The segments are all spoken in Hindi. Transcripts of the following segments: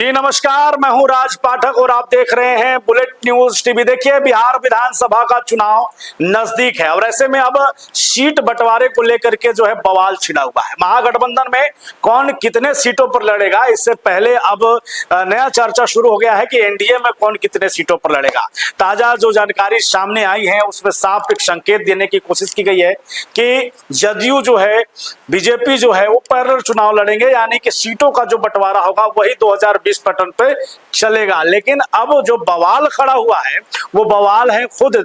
जी नमस्कार, मैं हूं राज पाठक और आप देख रहे हैं बुलेट न्यूज टीवी। देखिए, बिहार विधानसभा का चुनाव नजदीक है और ऐसे में अब सीट बंटवारे को लेकर के जो है बवाल छिड़ा हुआ है। महागठबंधन में कौन कितने सीटों पर लड़ेगा, इससे पहले अब नया चर्चा शुरू हो गया है कि एनडीए में कौन कितने सीटों पर लड़ेगा। ताजा जो जानकारी सामने आई है उसमें साफ एक संकेत देने की कोशिश की गई है कि जदयू जो है, बीजेपी जो है वो पैरेलल चुनाव लड़ेंगे, यानी कि सीटों का जो बंटवारा होगा वही 2020 पैटर्न पे चलेगा। लेकिन अब जो बवाल खड़ा हुआ है वो बवाल है खुद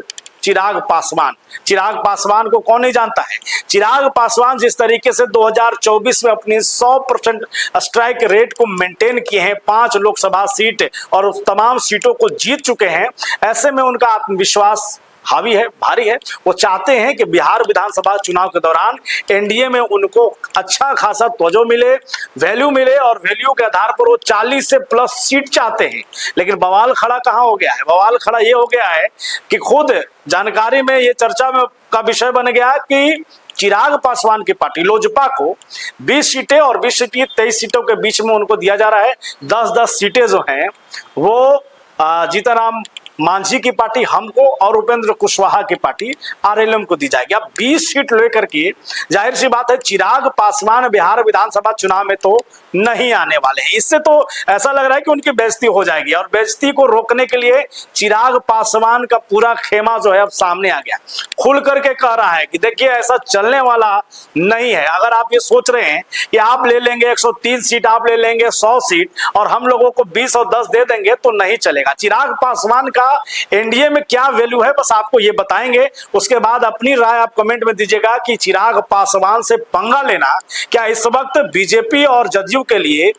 चिराग पासवान। चिराग पासवान को कौन नहीं जानता है। चिराग पासवान जिस तरीके से 2024 में अपनी 100% स्ट्राइक रेट को मेंटेन किए हैं, 5 लोकसभा सीट और उस तमाम सीटों को जीत चुके हैं, ऐसे में उनका आत्मविश्वास हावी है, भारी है। वो चाहते हैं कि बिहार विधानसभा चुनाव के दौरान एनडीए में उनको अच्छा खासा तवज्जो मिले, वैल्यू मिले और वैल्यू के आधार पर वो 40 से प्लस सीट चाहते हैं। लेकिन बवाल खड़ा कहां हो गया है? बवाल खड़ा ये हो गया है कि खुद जानकारी में ये चर्चा में का विषय बन गया कि चिराग पासवान की पार्टी लोजपा को 20 सीटें और 20 सीटें 23 सीटों के बीच में उनको दिया जा रहा है। 10-10 सीटें जो हैं वो जीतनराम मांझी की पार्टी हमको और उपेंद्र कुशवाहा की पार्टी आरएलएम को दी जाएगी। अब 20 सीट लेकर के जाहिर सी बात है चिराग पासवान बिहार विधानसभा चुनाव में तो नहीं आने वाले हैं। इससे तो ऐसा लग रहा है कि उनकी बेइज्जती हो जाएगी और बेइज्जती को रोकने के लिए चिराग पासवान का पूरा खेमा जो है अब सामने आ गया। खुल करके कह रहा है कि देखिए, ऐसा चलने वाला नहीं है। अगर आप ये सोच रहे हैं कि आप ले लेंगे 103 सीट, आप ले लेंगे 100 सीट और हम लोगों को 20 और 10 दे देंगे तो नहीं चलेगा। चिराग पासवान का एनडीए में क्या वैल्यू है, बस आपको ये बताएंगे। उसके बाद अपनी राय आप कमेंट में दीजिएगा कि चिराग पासवान से पंगा लेना क्या इस वक्त बीजेपी और जदयू के लिए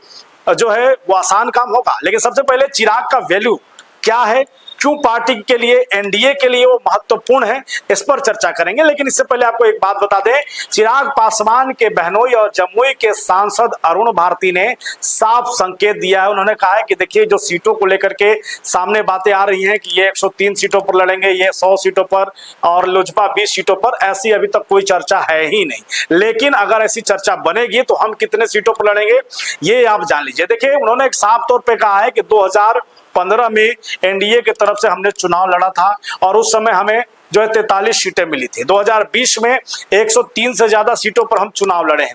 जो है वो आसान काम होगा। लेकिन सबसे पहले चिराग का वैल्यू क्या है, क्यों पार्टी के लिए, एनडीए के लिए वो महत्वपूर्ण है, इस पर चर्चा करेंगे। लेकिन इससे पहले आपको एक बात बता दें, चिराग पासवान के बहनोई और जमुई के सांसद अरुण भारती ने साफ संकेत दिया है। उन्होंने कहा है कि देखिए, जो सीटों को लेकर के सामने बातें आ रही हैं कि ये 103 सीटों पर लड़ेंगे, ये 100 सीटों पर और लोजपा 20 सीटों पर, ऐसी अभी तक कोई चर्चा है ही नहीं। लेकिन अगर ऐसी चर्चा बनेगी तो हम कितने सीटों पर लड़ेंगे ये आप जान लीजिए। देखिए, उन्होंने एक साफ तौर पर कहा है कि 2015 में एनडीए की तरफ से हमने चुनाव लड़ा था और उस समय हमें जो है 43 सीटें मिली थी। 2020 में 103 से ज्यादा सीटों पर हम चुनाव लड़े हैं।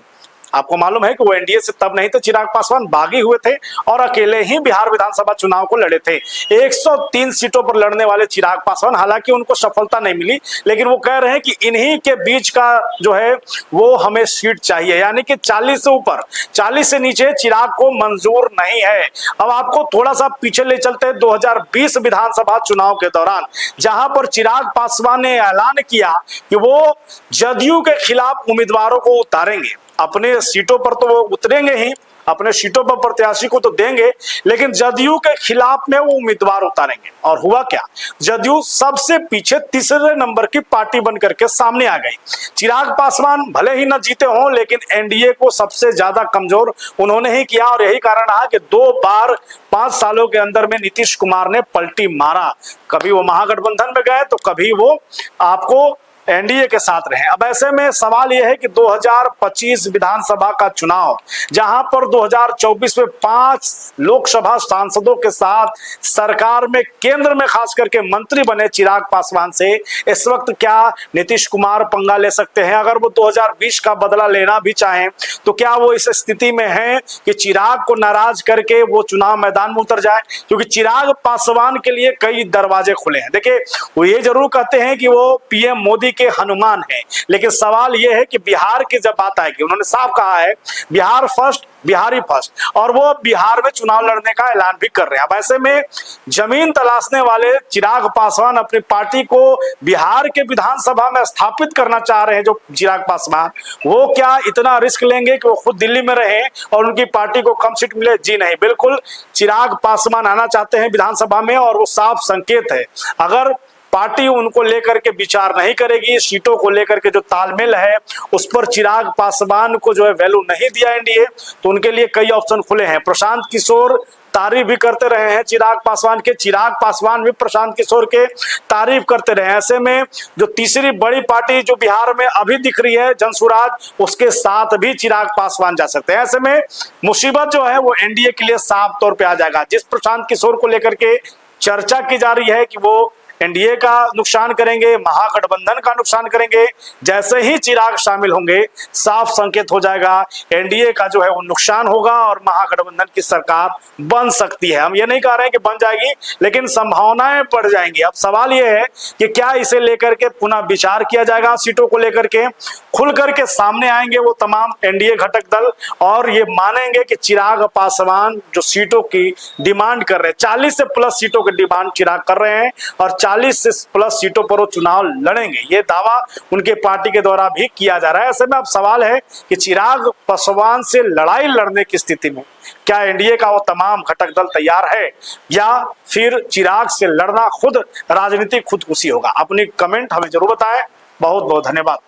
आपको मालूम है कि वो एनडीए से तब नहीं थे, चिराग पासवान बागी हुए थे और अकेले ही बिहार विधानसभा चुनाव को लड़े थे। 103 सीटों पर लड़ने वाले चिराग पासवान, हालांकि उनको सफलता नहीं मिली, लेकिन वो कह रहे हैं कि इन्हीं के बीच का जो है वो हमें सीट चाहिए, यानी कि 40 से ऊपर, 40 से नीचे चिराग को मंजूर नहीं है। अब आपको थोड़ा सा पीछे ले चलते हैं 2020 विधानसभा चुनाव के दौरान, जहां पर चिराग पासवान ने ऐलान किया कि वो जदयू के खिलाफ उम्मीदवारों को उतारेंगे। अपने सीटों पर तो वो उतरेंगे ही, अपने सीटों पर प्रत्याशी को तो देंगे, लेकिन जदयू के खिलाफ में वो उम्मीदवार उतारेंगे। और हुआ क्या, जदयू सबसे पीछे तीसरे नंबर की पार्टी बनकर के सामने आ गई। चिराग पासवान भले ही न जीते हों, लेकिन एनडीए को सबसे ज्यादा कमजोर उन्होंने ही किया और यही कारण रहा कि 2 बार 5 सालों के अंदर में नीतीश कुमार ने पलटी मारा। कभी वो महागठबंधन में गए तो कभी वो आपको एनडीए के साथ रहे। अब ऐसे में सवाल यह है कि 2025 विधानसभा का चुनाव, जहां पर 2024 में 5 लोकसभा सांसदों के साथ सरकार में, केंद्र में खास करके मंत्री बने चिराग पासवान से, इस वक्त क्या नीतीश कुमार पंगा ले सकते हैं? अगर वो 2020 का बदला लेना भी चाहें तो क्या वो इस स्थिति में हैं कि चिराग को नाराज करके वो चुनाव मैदान में उतर जाए? क्योंकि चिराग पासवान के लिए कई दरवाजे खुले हैं। देखिए, वो ये जरूर कहते हैं कि वो पीएम मोदी के हनुमान है, लेकिन सवाल यह है कि बिहार की जब बात आएगी, उन्होंने साफ कहा है बिहार फर्स्ट, बिहारी फर्स्ट, और वो बिहार में चुनाव लड़ने का ऐलान भी कर रहे हैं। अब ऐसे में जमीन तलाशने वाले चिराग पासवान अपनी पार्टी को बिहार के विधानसभा में स्थापित करना चाह रहे हैं। जो चिराग पासवान, वो क्या इतना रिस्क लेंगे कि वो खुद दिल्ली में रहे और उनकी पार्टी को कम सीट मिले? जी नहीं, बिल्कुल चिराग पासवान आना चाहते हैं विधानसभा में और वो साफ संकेत है। अगर पार्टी उनको लेकर के विचार नहीं करेगी। सीटों को लेकर के जो तालमेल है उस पर चिराग पासवान को जो है वैल्यू नहीं दिया एनडीए, तो उनके लिए कई ऑप्शन खुले हैं। प्रशांत किशोर तारीफ भी करते रहे हैं चिराग पासवान के, चिराग पासवान भी प्रशांत किशोर के तारीफ करते रहे। ऐसे में जो तीसरी बड़ी पार्टी जो बिहार में अभी दिख रही है जनसुराज, उसके साथ भी चिराग पासवान जा सकते हैं। ऐसे में मुसीबत जो है वो एनडीए के लिए साफ तौर पे आ जाएगा। जिस प्रशांत किशोर को लेकर के चर्चा की जा रही है कि वो एनडीए का नुकसान करेंगे, महागठबंधन का नुकसान करेंगे, जैसे ही चिराग शामिल होंगे साफ संकेत हो जाएगा एनडीए का जो है वो नुकसान होगा और महागठबंधन की सरकार बन सकती है। हम ये नहीं कह रहे हैं कि बन जाएगी, लेकिन संभावनाएं बढ़ जाएंगी। अब सवाल ये है कि क्या इसे लेकर के पुनः विचार किया जाएगा, सीटों को लेकर के खुल करके सामने आएंगे वो तमाम एनडीए घटक दल और ये मानेंगे कि चिराग पासवान जो सीटों की डिमांड कर रहे हैं, 40 से प्लस सीटों की डिमांड चिराग कर रहे हैं और 40 से प्लस सीटों पर वो चुनाव लड़ेंगे, ये दावा उनके पार्टी के द्वारा भी किया जा रहा है। ऐसे में अब सवाल है कि चिराग पासवान से लड़ाई लड़ने की स्थिति में क्या एनडीए का वो तमाम घटक दल तैयार है या फिर चिराग से लड़ना खुद राजनीतिक खुदकुशी होगा। अपनी कमेंट हमें जरूर बताएं। बहुत बहुत धन्यवाद।